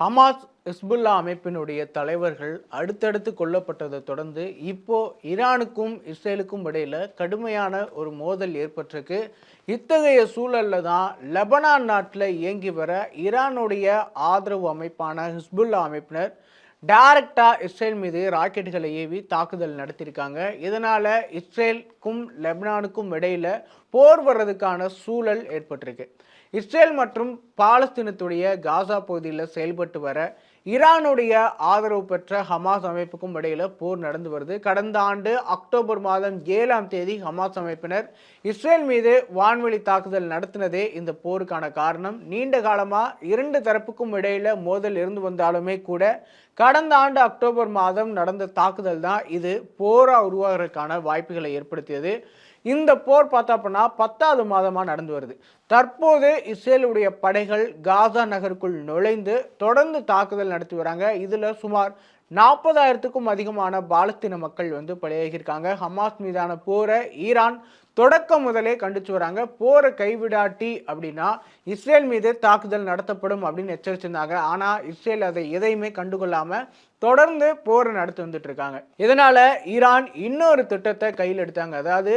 Hamas Hezbollah அமைப்பினுடைய தலைவர்கள் அடுத்தடுத்து கொல்லப்பட்டதை தொடர்ந்து இப்போ ஈரானுக்கும் இஸ்ரேலுக்கும் இடையில கடுமையான ஒரு மோதல் ஏற்பட்டிருக்கு. இத்தகைய சூழல்ல தான் லெபனான் நாட்டில் இயங்கி வர ஈரானுடைய ஆதரவு அமைப்பான ஹிஸ்புல்லா அமைப்பினர் டைரக்டா இஸ்ரேல் மீது ராக்கெட்டுகளை ஏவி தாக்குதல் நடத்தியிருக்காங்க. இதனால இஸ்ரேலுக்கும் லெபனானுக்கும் இடையில போர் வர்றதுக்கான சூழல் ஏற்பட்டிருக்கு. இஸ்ரேல் மற்றும் பாலஸ்தீனத்துடைய காசா பகுதியில் செயல்பட்டு வர ஈரானுடைய ஆதரவு பெற்ற ஹமாஸ் அமைப்புக்கும் இடையில போர் நடந்து வருது. கடந்த ஆண்டு அக்டோபர் மாதம் 7ஆம் தேதி ஹமாஸ் அமைப்பினர் இஸ்ரேல் மீது வான்வெளி தாக்குதல் நடத்தினதே இந்த போருக்கான காரணம். நீண்ட காலமா இரண்டு தரப்புக்கும் இடையில மோதல் இருந்து வந்தாலுமே கூட கடந்த ஆண்டு அக்டோபர் மாதம் நடந்த தாக்குதல் தான் இது போரா உருவாகிறதுக்கான வாய்ப்புகளை ஏற்படுத்தியது. இந்த போர் பார்த்தோம்னா 10வது மாதமா நடந்து வருது. தற்போது இஸ்ரேலுடைய படைகள் காசா நகருக்குள் நுழைந்து தொடர்ந்து தாக்குதல் நடத்தி வராங்க. இதுல சுமார் 40,000க்கும் அதிகமான பாலஸ்தீன மக்கள் பலியாகியிருக்காங்க. ஹமாஸ் மீதான போரை ஈரான் தொடக்கம் முதலே கண்டிச்சு வராங்க. போரை கைவிடாட்டி அப்படின்னா இஸ்ரேல் மீது தாக்குதல் நடத்தப்படும் அப்படின்னு எச்சரிச்சிருந்தாங்க. ஆனா இஸ்ரேல் அதை எதையுமே கண்டுகொள்ளாம தொடர்ந்து போரை நடத்தி வந்துட்டு இருக்காங்க. இதனால ஈரான் இன்னொரு திட்டத்தை கையில் எடுத்தாங்க. அதாவது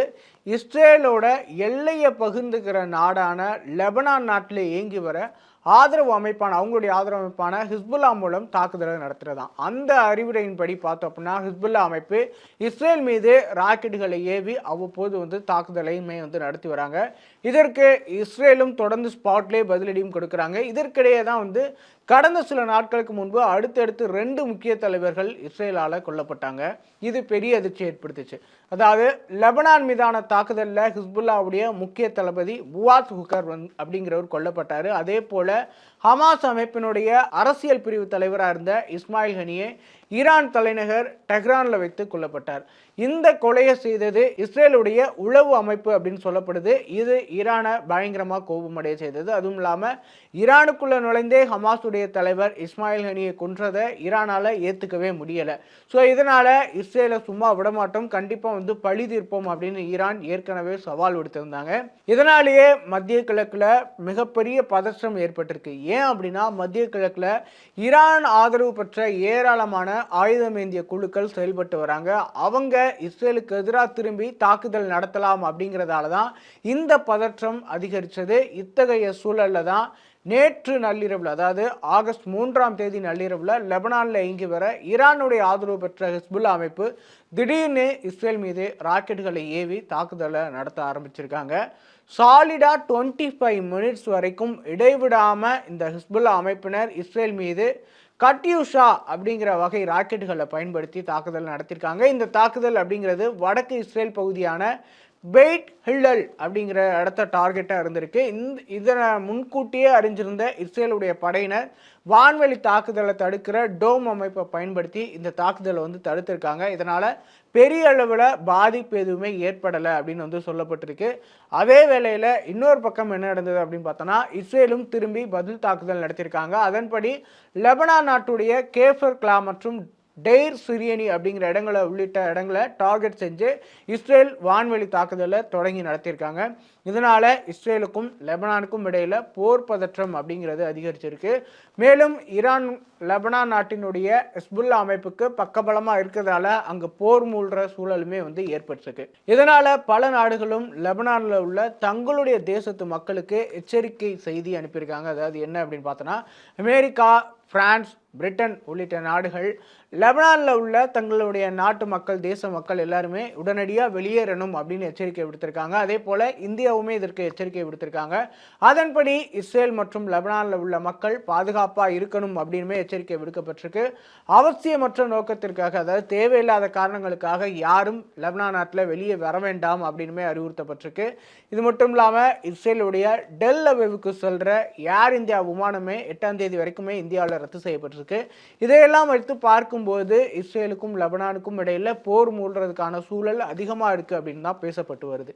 இஸ்ரேலோட எல்லையை பகிர்ந்துக்கிற நாடான லெபனான் நாட்டில் இயங்கி வர அவங்களுடைய ஆதரவு அமைப்பான ஹிஸ்புல்லா மூலம் தாக்குதலை நடத்துறதாம். அந்த அறிவுரையின்படி பார்த்தோம் அப்படின்னா ஹிஸ்புல்லா அமைப்பு இஸ்ரேல் மீது ராக்கெட்டுகளை ஏவி அவ்வப்போது தாக்குதலையுமே நடத்தி வராங்க. இதற்கு இஸ்ரேலும் தொடர்ந்து ஸ்பாட்லேயே பதிலடியும் கொடுக்குறாங்க. இதற்கிடையே தான் கடந்த சில நாட்களுக்கு முன்பு அடுத்தடுத்து 2 முக்கிய தலைவர்கள் இஸ்ரேலால கொல்லப்பட்டாங்க. இது பெரிய அதிர்ச்சி ஏற்படுத்துச்சு. அதாவது லெபனான் மீதான தாக்குதலில் ஹிஸ்புல்லாவுடைய முக்கிய தளபதி புவாஸ் ஹுக்கர் அப்படிங்கிறவர் கொல்லப்பட்டார். அதே போல ஹமாஸ் அமைப்பினுடைய அரசியல் பிரிவு தலைவராக இருந்த இஸ்மாயில் ஹனியே ஈரான் தலைநகர் டெஹ்ரான்ல வைத்து கொல்லப்பட்டார். இந்த கொலையை செய்தது இஸ்ரேலுடைய உளவு அமைப்பு அப்படின்னு சொல்லப்படுது. இது ஈரானை பயங்கரமாக கோபமடைய செய்தது. அதுவும் இல்லாமல் ஈரானுக்குள்ள நுழைந்தே ஹமாஸுடைய தலைவர் இஸ்மாயில் ஹனியை கொன்றதை ஈரானால ஏற்றுக்கவே முடியலை. ஸோ இதனால இஸ்ரேலை சும்மா விடமாட்டோம், கண்டிப்பாக பழி தீர்ப்போம் அப்படின்னு ஈரான் ஏற்கனவே சவால் விடுத்திருந்தாங்க. இதனாலேயே மத்திய கிழக்குல மிகப்பெரிய பதற்றம் ஏற்பட்டிருக்கு. ஏன் அப்படின்னா மத்திய கிழக்குல ஈரான் ஆதரவு பெற்ற ஏராளமான ஆயுதமேந்திய குழுக்கள் செயல்பட்டு வராங்க. அவங்க இஸ்ரேலுக்கு எதிராக திரும்பி தாக்குதல் நடத்தலாம் அப்படிங்கிறதால தான் இந்த பதற்றம் அதிகரித்தது. இத்தகைய சூழல்ல தான் நேற்று நள்ளிரவில், அதாவது ஆகஸ்ட் 3ஆம் தேதி நள்ளிரவில் லெபனானில் இயங்கி வர ஈரானுடைய ஆதரவு பெற்ற ஹிஸ்புல்லா அமைப்பு திடீர்னு இஸ்ரேல் மீது ராக்கெட்டுகளை ஏவி தாக்குதலை நடத்த ஆரம்பிச்சிருக்காங்க. சாலிடா 25 மினிட்ஸ் வரைக்கும் இடைவிடாம இந்த ஹிஸ்புல்லா அமைப்பினர் இஸ்ரேல் மீது கட்யூஷா அப்படிங்கிற வகை ராக்கெட்டுகளை பயன்படுத்தி தாக்குதல் நடத்தியிருக்காங்க. இந்த தாக்குதல் அப்படிங்கிறது வடக்கு இஸ்ரேல் பகுதியான பெய்ட் ஹில்லல் அப்படிங்கிற இடத்த டார்கெட்டாக இருந்திருக்கு. இதனை முன்கூட்டியே அறிஞ்சிருந்த இஸ்ரேலுடைய படையினர் வான்வெளி தாக்குதலை தடுக்கிற டோம் அமைப்பை பயன்படுத்தி இந்த தாக்குதலை தடுத்திருக்காங்க. இதனால பெரிய அளவில் பாதிப்பு எதுவுமே ஏற்படலை அப்படின்னு சொல்லப்பட்டிருக்கு. அதே வேளையில் இன்னொரு பக்கம் என்ன நடந்தது அப்படின்னு பார்த்தோன்னா இஸ்ரேலும் திரும்பி பதில் தாக்குதல் நடத்தியிருக்காங்க. அதன்படி லெபனான் நாட்டுடைய கேஃபர் கிளா மற்றும் டெய்ர் சிரியனி அப்படிங்கிற உள்ளிட்ட இடங்களை டார்கெட் செஞ்சு இஸ்ரேல் வான்வெளி தாக்குதலை தொடங்கி நடத்தியிருக்காங்க. இதனால இஸ்ரேலுக்கும் லெபனானுக்கும் இடையில போர் பதற்றம் அப்படிங்கிறது அதிகரிச்சிருக்கு. மேலும் ஈரான் லெபனான் நாட்டினுடைய ஹிஸ்புல்லா அமைப்புக்கு பக்கபலமா இருக்கிறதால அங்க போர் மூழ்கிற சூழலுமே ஏற்பட்டிருக்கு. இதனால பல நாடுகளும் லெபனான்ல உள்ள தங்களுடைய தேசத்து மக்களுக்கு எச்சரிக்கை செய்தி அனுப்பியிருக்காங்க. அதாவது என்ன அப்படின்னு பார்த்தோன்னா அமெரிக்கா, பிரான்ஸ், பிரிட்டன் உள்ளிட்ட நாடுகள் லெபனானில் உள்ள தங்களுடைய நாட்டு மக்கள், தேச மக்கள் எல்லாருமே உடனடியாக வெளியேறணும் அப்படின்னு எச்சரிக்கை விடுத்திருக்காங்க. அதே போல இந்தியாவுமே இதற்கு எச்சரிக்கை விடுத்திருக்காங்க. அதன்படி இஸ்ரேல் மற்றும் லெபனானில் உள்ள மக்கள் பாதுகாப்பாக இருக்கணும் அப்படின்னுமே எச்சரிக்கை விடுக்கப்பட்டிருக்கு. அவசியமற்ற நோக்கத்திற்காக, அதாவது தேவையில்லாத காரணங்களுக்காக யாரும் லெபனான் நாட்டில் வெளியே வர வேண்டாம் அப்படின்னுமே அறிவுறுத்தப்பட்டிருக்கு. இது மட்டும் இல்லாமல் இஸ்ரேலுடைய டெல் அவிவுக்கு செல்ற ஏர் இந்தியா விமானமே 8ஆம் தேதி வரைக்குமே இந்தியாவில் ரத்து செய்யப்பட்டிருக்கு. இதையெல்லாம் வைத்து பார்க்கும்போது இஸ்ரேலுக்கும் லெபனானுக்கும் இடையில போர் மூழ்கிறதுக்கான சூழல் அதிகமாக இருக்கு அப்படின்னு தான் பேசப்பட்டு வருது.